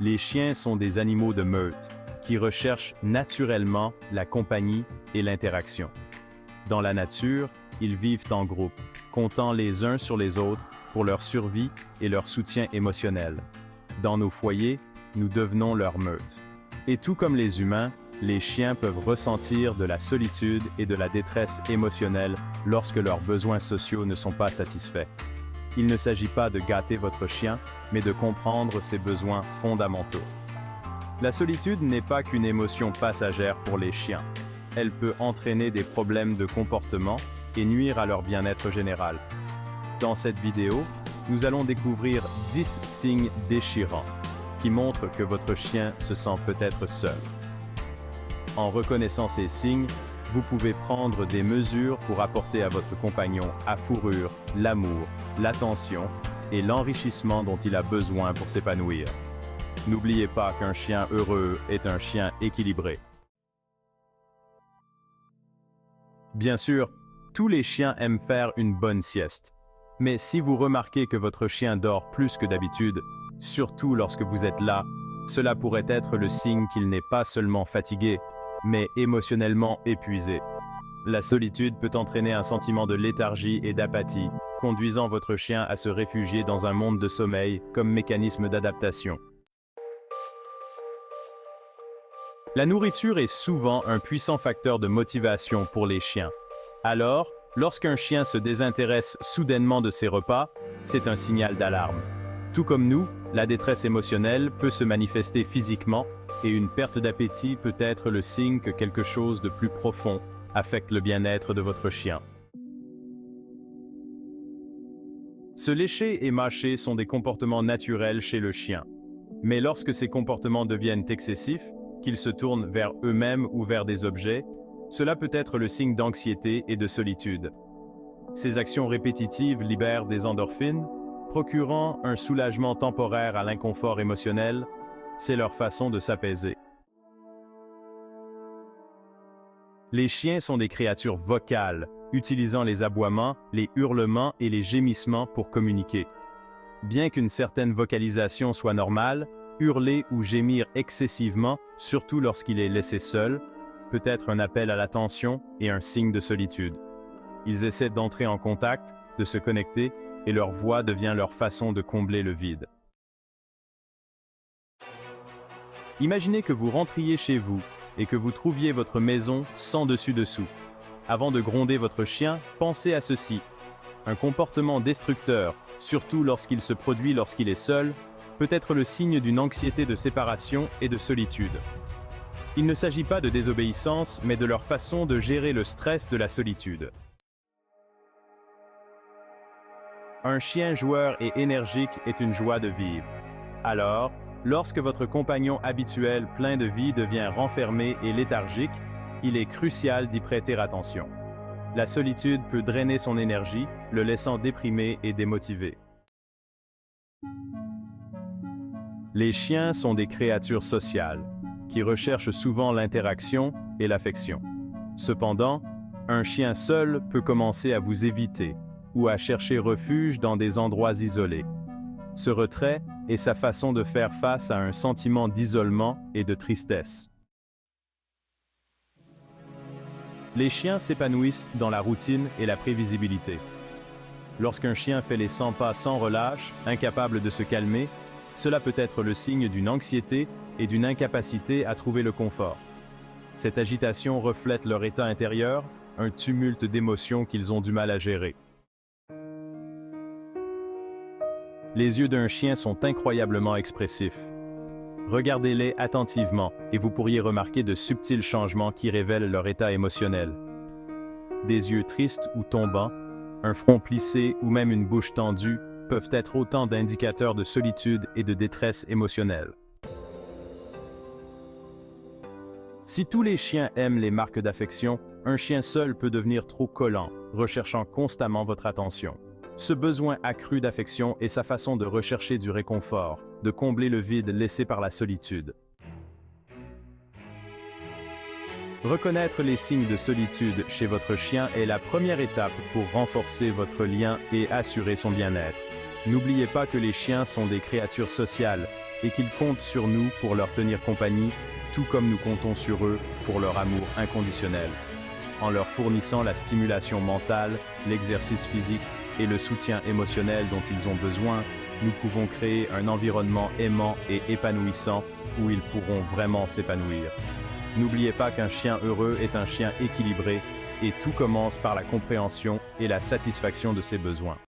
Les chiens sont des animaux de meute qui recherchent naturellement la compagnie et l'interaction. Dans la nature, ils vivent en groupe, comptant les uns sur les autres pour leur survie et leur soutien émotionnel. Dans nos foyers, nous devenons leur meute. Et tout comme les humains, les chiens peuvent ressentir de la solitude et de la détresse émotionnelle lorsque leurs besoins sociaux ne sont pas satisfaits. Il ne s'agit pas de gâter votre chien, mais de comprendre ses besoins fondamentaux. La solitude n'est pas qu'une émotion passagère pour les chiens. Elle peut entraîner des problèmes de comportement et nuire à leur bien-être général. Dans cette vidéo, nous allons découvrir 10 signes déchirants qui montrent que votre chien se sent peut-être seul. En reconnaissant ces signes, vous pouvez prendre des mesures pour apporter à votre compagnon à fourrure l'amour, l'attention et l'enrichissement dont il a besoin pour s'épanouir. N'oubliez pas qu'un chien heureux est un chien équilibré. Bien sûr, tous les chiens aiment faire une bonne sieste. Mais si vous remarquez que votre chien dort plus que d'habitude, surtout lorsque vous êtes là, cela pourrait être le signe qu'il n'est pas seulement fatigué, mais émotionnellement épuisé. La solitude peut entraîner un sentiment de léthargie et d'apathie, conduisant votre chien à se réfugier dans un monde de sommeil comme mécanisme d'adaptation. La nourriture est souvent un puissant facteur de motivation pour les chiens. Alors, lorsqu'un chien se désintéresse soudainement de ses repas, c'est un signal d'alarme. Tout comme nous, la détresse émotionnelle peut se manifester physiquement et une perte d'appétit peut être le signe que quelque chose de plus profond affecte le bien-être de votre chien. Se lécher et mâcher sont des comportements naturels chez le chien. Mais lorsque ces comportements deviennent excessifs, qu'ils se tournent vers eux-mêmes ou vers des objets, cela peut être le signe d'anxiété et de solitude. Ces actions répétitives libèrent des endorphines, procurant un soulagement temporaire à l'inconfort émotionnel. C'est leur façon de s'apaiser. Les chiens sont des créatures vocales, utilisant les aboiements, les hurlements et les gémissements pour communiquer. Bien qu'une certaine vocalisation soit normale, hurler ou gémir excessivement, surtout lorsqu'il est laissé seul, peut être un appel à l'attention et un signe de solitude. Ils essaient d'entrer en contact, de se connecter, et leur voix devient leur façon de combler le vide. Imaginez que vous rentriez chez vous et que vous trouviez votre maison sans dessus-dessous. Avant de gronder votre chien, pensez à ceci. Un comportement destructeur, surtout lorsqu'il se produit lorsqu'il est seul, peut être le signe d'une anxiété de séparation et de solitude. Il ne s'agit pas de désobéissance, mais de leur façon de gérer le stress de la solitude. Un chien joueur et énergique est une joie de vivre. Alors, lorsque votre compagnon habituel plein de vie devient renfermé et léthargique, il est crucial d'y prêter attention. La solitude peut drainer son énergie, le laissant déprimé et démotivé. Les chiens sont des créatures sociales, qui recherchent souvent l'interaction et l'affection. Cependant, un chien seul peut commencer à vous éviter ou à chercher refuge dans des endroits isolés. Ce retrait est sa façon de faire face à un sentiment d'isolement et de tristesse. Les chiens s'épanouissent dans la routine et la prévisibilité. Lorsqu'un chien fait les 100 pas sans relâche, incapable de se calmer, cela peut être le signe d'une anxiété et d'une incapacité à trouver le confort. Cette agitation reflète leur état intérieur, un tumulte d'émotions qu'ils ont du mal à gérer. Les yeux d'un chien sont incroyablement expressifs. Regardez-les attentivement et vous pourriez remarquer de subtils changements qui révèlent leur état émotionnel. Des yeux tristes ou tombants, un front plissé ou même une bouche tendue peuvent être autant d'indicateurs de solitude et de détresse émotionnelle. Si tous les chiens aiment les marques d'affection, un chien seul peut devenir trop collant, recherchant constamment votre attention. Ce besoin accru d'affection est sa façon de rechercher du réconfort, de combler le vide laissé par la solitude. Reconnaître les signes de solitude chez votre chien est la première étape pour renforcer votre lien et assurer son bien-être. N'oubliez pas que les chiens sont des créatures sociales et qu'ils comptent sur nous pour leur tenir compagnie, tout comme nous comptons sur eux pour leur amour inconditionnel. En leur fournissant la stimulation mentale, l'exercice physique et le soutien émotionnel dont ils ont besoin, nous pouvons créer un environnement aimant et épanouissant où ils pourront vraiment s'épanouir. N'oubliez pas qu'un chien heureux est un chien équilibré et tout commence par la compréhension et la satisfaction de ses besoins.